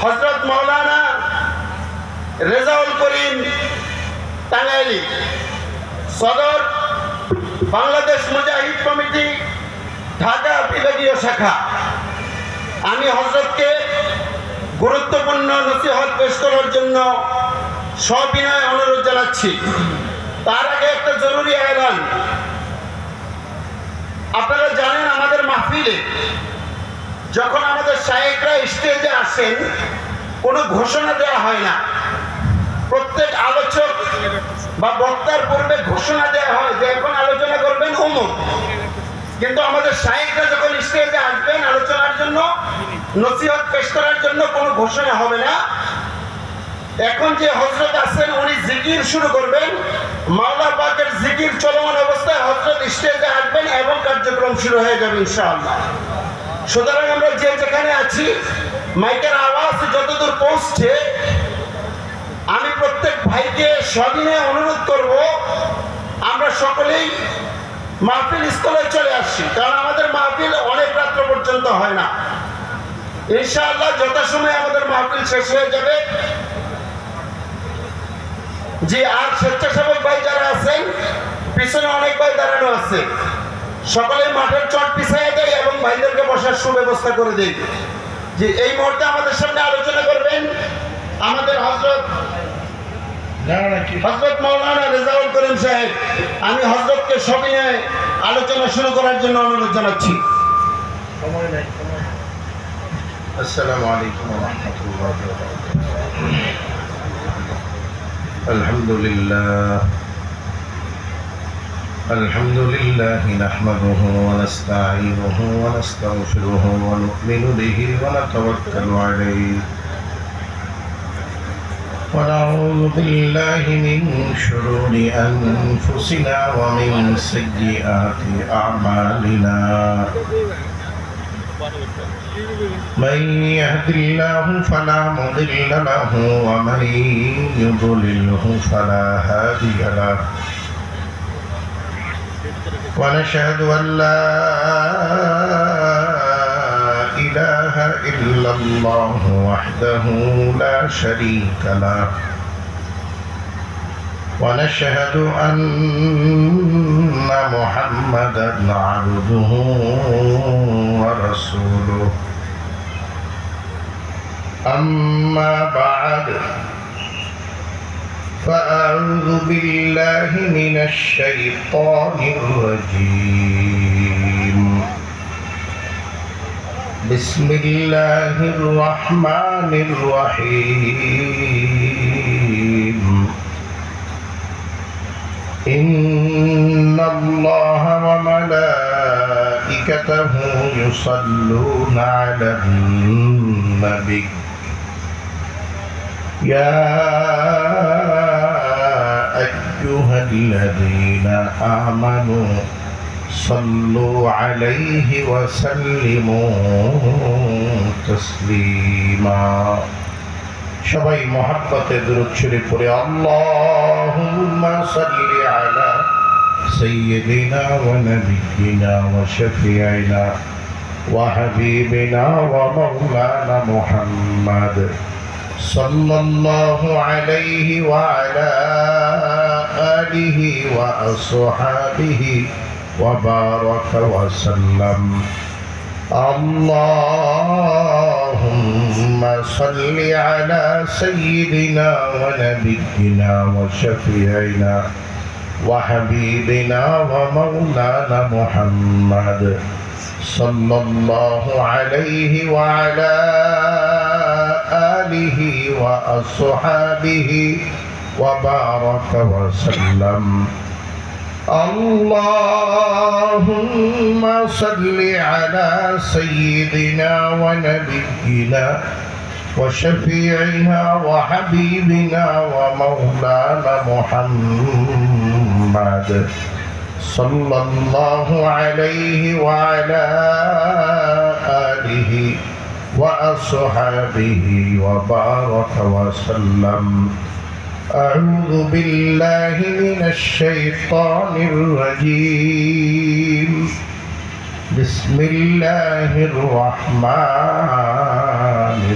হযরত মাওলানা রেজাউল করিম টাঙ্গাইলী, সদর বাংলাদেশ মুজাহিদ কমিটি, ঢাকা বিভাগীয় শাখা। আমি হযরতকে গুরুত্বপূর্ণ নসিহত পেশ করার জন্য সবিনয় অনুরোধ জানাচ্ছি। তার আগে একটা জরুরি এলান। আপনারা জানেন, আমাদের মাহফিলে যখন আমাদের শায়েখরা স্টেজে আসেন, কোনো ঘোষণা দেওয়া হয় না। প্রত্যেক আলোচক বা বক্তার পূর্বে ঘোষণা দেওয়া হয় যে এখন আলোচনা করবেন অমুক। কিন্তু আমাদের শায়েখরা যখন স্টেজে আসবেন আলোচনার জন্য, নসিহত পেশ করার জন্য, কোনো ঘোষণা হবে না। এখন যে হযরত আছেন উনি জিকির শুরু করবেন, মাওলা পাকের জিকির চলমান অবস্থায় হযরত স্টেজে আসবেন এবং কার্যক্রম শুরু হয়ে যাবে ইনশাআল্লাহ। সুতরাং আমরা যে যেখানে আছি, মাইকের আওয়াজ যতদূর পৌঁছছে, আমি প্রত্যেক ভাইকে সবিনয়ে অনুরোধ করব, আমরা সকলেই মাহফিল স্থলে চলে আসছি। কারণ আমাদের মাহফিল অনেক রাত্র পর্যন্ত হয় না। ইনশাআল্লাহ যথাসময়ে আমাদের মাহফিল শেষ হয়ে যাবে। জি, আর স্বেচ্ছাসেবক ভাই যারা আছেন, পিছনে অনেক ভাই দাঁড়ানো আছে, সকলে মাঠের চট পিছাইয়া দেয় এবং ভাইদেরকে বসার সুব্যবস্থা করে দেয়। যে এই মুহূর্তে আমাদের সামনে আলোচনা করবেন আমাদের হযরত মাওলানা রেজাউল করিম সাহেব। আমি হযরতকে সবিনয়ে আলোচনা শুরু করার জন্য অনুরোধ জানাচ্ছি। আসসালামু আলাইকুম ওয়া রাহমাতুল্লাহি ওয়া বারাকাতুহু। আলহামদুলিল্লাহ নাহমাদুহু ওয়া নাস্তাঈনুহু ওয়া নাস্তাগফিরুহু ওয়া নু'মিনু বিহি ওয়া নাতাওয়াক্কালু আলাইহি ওয়া নাউযু বিল্লাহি মিন শুরুরি আনফুসিনা ওয়া মিন সাইয়্যাতি আ'মালিনা। من يهد الله فلا مضل له ومن يضلله فلا هادي له ونشهد أن لا إله إلا الله وحده لا شريك له ونشهد أن محمدا عبده ورسوله. أما بعد، فأعوذ بالله من الشيطان الرجيم. بسم الله الرحمن الرحيم. إن الله وملائكته يصلون على النبي يا أيها الذين آمنوا صلوا عليه وسلموا تسليما. সবাই মহব্বতে দুরূদ শরীফ পড়ে আল্লাহুম্মা সাল্লি আলা সাইয়্যিদিনা ওয়া নাবিয়্যিনা ওয়া শাফিঈনা ওয়া হাবিবিনা ওয়া মাওলানা মুহাম্মদ সাল্লাল্লাহু আলাইহি ওয়া আলা আলিহি ওয়া আসহাবিহি ওয়া বারাকা ওয়া সাল্লাম। اللهم صل على سيدنا ونبينا وشفيعنا وحبيبنا ومولانا محمد صلى الله عليه وعلى آله وأصحابه وبارك وسلم. اللهم صل على سيدنا ونبينا وشفيعنا وحبيبنا ومولانا محمد صلى الله عليه وعلى آله وأصحابه وبارك وسلم. أعوذ بالله من الشيطان الرجيم. بسم الله الرحمن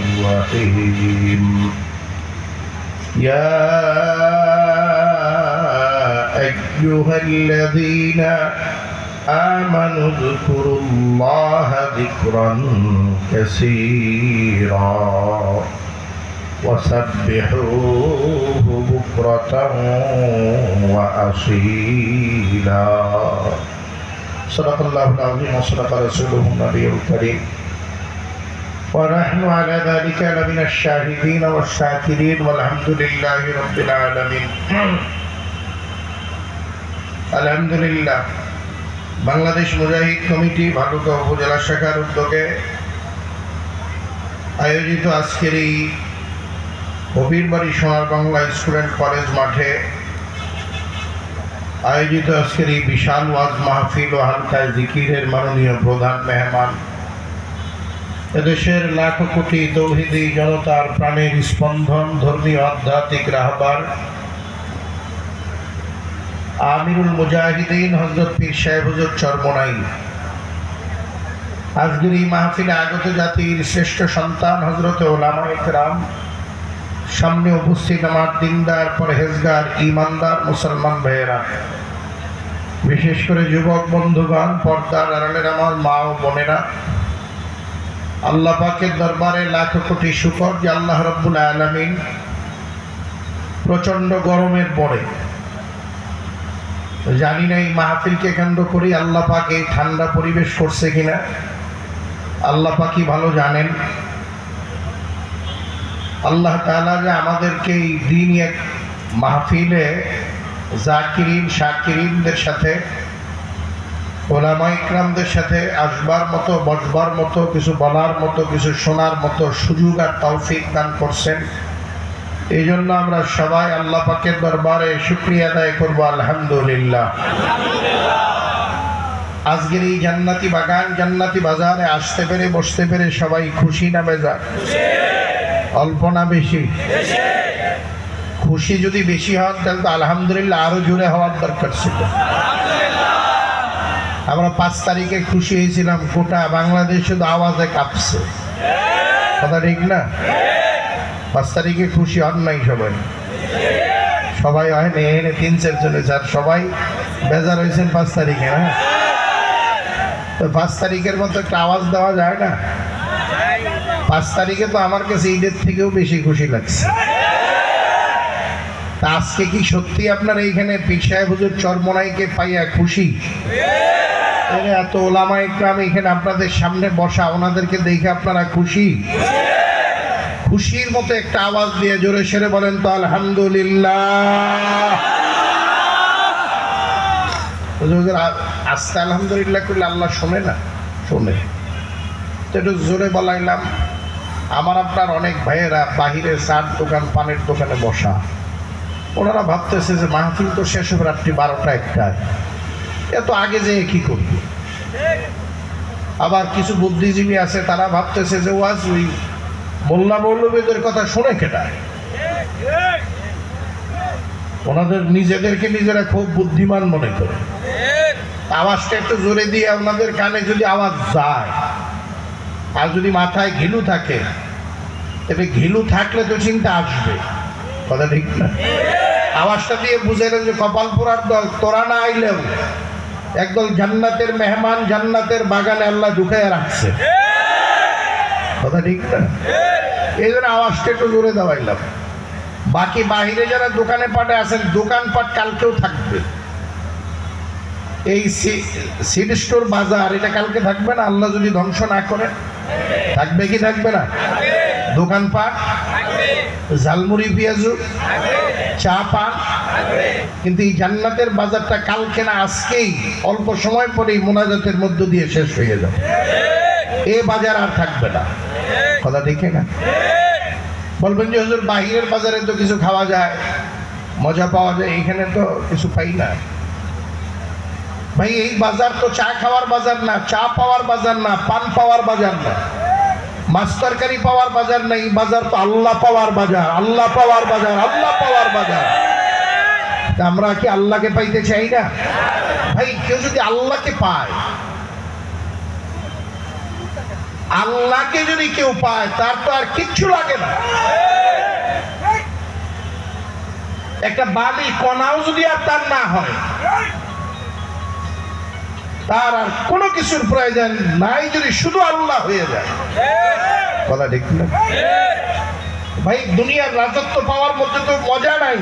الرحيم يا أيها الذين آمنوا اذكروا الله ذكرا كثيرا وسبحوه بكرة وأصيلا صدق الله العظيم وصدق رسوله النبي الكريم ونحن على ذلك لمن الشاهدين والشاكرين والحمد لله رب العالمين আলহামদুলিল্লাহ বাংলাদেশ মুজাহিদ কমিটি ভালুকা উপজেলা শাখার উদ্যোগে আয়োজিত আজকের এই কবিরবাড়ি সোনার বাংলা স্কুল অ্যান্ড কলেজ মাঠে আয়োজিত আজকের এই বিশাল ওয়াজ মাহফিল ও হালকায় জিকিরের মাননীয় প্রধান মেহমান, এদেশের লাখো কোটি তৌহিদি জনতার প্রাণের স্পন্দন, ধর্মীয় আধ্যাত্মিক রাহবার আমিরুল মুজাহিদিন হযরত পীর সাহেব হুজুর চরমোনাই, আজকের এই মাহফিলে আগত জাতির শ্রেষ্ঠ সন্তান হযরতে উলামায়ে কেরাম, সামনে উপস্থিত আমার দিনদার পরহেজগার ঈমানদার মুসলমান ভাইয়েরা, বিশেষ করে যুবক বন্ধুগণ, পর্দার আড়ালের আমার মা ও বোনেরা, আল্লাহ পাকের দরবারে লাখ কোটি শুকর যে আল্লাহ রাব্বুল আলামিন প্রচণ্ড গরমের পরে, জানি না এই মাহফিলকে কেন্দ্র করে আল্লাহ পাক এই ঠান্ডা পরিবেশ করছে কিনা, আল্লাহ পাকই ভালো জানেন। আল্লাহ তাআলা যে আমাদেরকে এই দিনই এক মাহফিলে জাকিরিন শাকিরিনদের সাথে, ওলামায়ে ইকরামদের সাথে আসবার মতো, বসবার মতো, কিছু বলার মতো, কিছু শোনার মতো সুযোগ আর তৌফিক দান করছেন। এই জন্য আমরা সবাই আল্লাহ পাকের দরবারে শুকরিয়া আদায় করব, আলহামদুলিল্লাহ। আজকের এই জান্নাতি বাগান, জান্নাতি বাজারে আসতে পেরে, বসতে পেরে সবাই খুশি না বেজার? অল্প না বেশি? খুশি যদি বেশি হন তাহলে তো আলহামদুলিল্লাহ আরো জোরে হওয়ার দরকার ছিল। আমরা 5 তারিখে খুশি হয়েছিলাম, গোটা বাংলাদেশ শুধু আওয়াজে কাঁপছে, কথা ঠিক না? 5 তারিখে খুশি হন নাই সবাই? সবাই হয় না, এনে 3-4 জনে যার সবাই বেজার হয়েছেন 5 তারিখে, না? তো 5 তারিখের মতো একটা আওয়াজ দেওয়া যায় না? 5 তারিখে তো আমার কাছে ঈদের থেকেও বেশি খুশি লাগছে। তা আজকে কি সত্যি আপনার এইখানে পীর সাহেব হুজুর চরমোনাইকে পাইয়া খুশি? এত ওলামায়ে ইকরাম এখানে আপনাদের সামনে বসা, ওনাদেরকে দেখে আপনারা খুশি? খুশির মতো একটা আওয়াজ দিয়ে জোরে সেরে বলেন তো আলহামদুলিল্লাহ। আস্তে আলহামদুলিল্লাহ করলে আল্লাহ শোনে না? শোনে। তো একটু জোরে বলাইলাম। আমার আপনার অনেক ভাইয়েরা বাহিরে চার দোকান, পানের দোকানে বসা, ওনারা ভাবতেছে যে মাহফিল তো শেষ হবে রাত্রি 12টা-1টায়, এত আগে যে কি করবে। আবার কিছু বুদ্ধিজীবী আছে, তারা ভাবতেছে যে ওয়াজ ওই মোল্লা মৌলবীদের কথা শুনে কেটা, ওনাদের নিজেদেরকে নিজেরা খুব বুদ্ধিমান মনে করে। আওয়াজটা একটু জোরে দিয়ে ওনাদের কানে যদি আওয়াজ যায়, আর যদি মাথায় ঘিলু থাকে, তবে ঘিলু থাকলে তো চিন্তা আসবে, কথা ঠিক না? আওয়াজটা দিয়ে বুঝাইলেন যে কপাল পোড়ার দল, তোরা না আইলেও একদল জান্নাতের মেহমান জান্নাতের বাগানে আল্লাহ ঢুকাইয়া রাখছে, কথা ঠিক না? এই জন্য আওয়াজটা একটু জোরে দেওয়াইলাম। বাকি বাহিরে যারা দোকানে পাটে আছেন, দোকানপাট কালকেও থাকবে। এই সিড স্টোর বাজার, এটা কালকে থাকবে না, আল্লাহ যদি ধ্বংস না করে। থাকবে কি থাকবে না? দোকানপাট, ঝালমুড়ি, পেঁয়াজু, চা, পান। কিন্তু এই জান্নাতের বাজারটা কালকে না আজকেই, অল্প সময় পরেই মোনাজাতের মধ্য দিয়ে শেষ হয়ে যাবে। এ বাজার আর থাকবে না, কথা দেখে না? বলবেন যে হুজুর বাহিরের বাজারে তো কিছু খাওয়া যায়, মজা পাওয়া যায়, এইখানে তো কিছু পাই না। ভাই এই বাজার তো চা খাওয়ার বাজার না, চা পাওয়ার বাজার না, পান পাওয়ার বাজার না, মাছ তরকারি পাওয়ার বাজার না। এই বাজার তো আল্লাহ পাওয়ার বাজার, আল্লাহ পাওয়ার বাজার, আল্লাহ পাওয়ার বাজার। আমরা কি আল্লাহকে পাইতে চাই না? ভাই কেউ যদি আল্লাহকে পায়, আল্লাহকে যদি কেউ পায় তার তো আর কিচ্ছু লাগে না। একটা বালি কণাও যদি আর তার না হয়, তার আর কোনো কিছুর প্রয়োজন নাই যদি শুধু আল্লাহ হয়ে যায়। কথা ঠিক না ভাই? দুনিয়ার রাজত্ব পাওয়ার মধ্যে তো মজা নাই।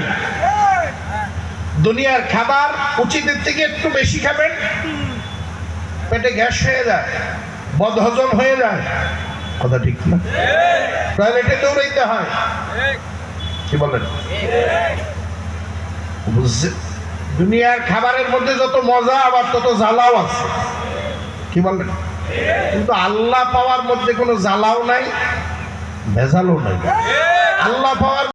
দুনিয়ার খাবার উচিতের থেকে একটু বেশি খাবেন, পেটে গ্যাস হয়ে যায়, বদহজম হয়ে যায়। কথা ঠিক না? টয়লেটে দৌড়াইতে হয়। কি বলেন? দুনিয়ার খাবারের মধ্যে যত মজা আবার তত জ্বালাও আছে। কি বলেন? কিন্তু আল্লাহ পাওয়ার মধ্যে কোনো জ্বালাও নাই, ভেজালও নাই। আল্লাহ পাওয়ার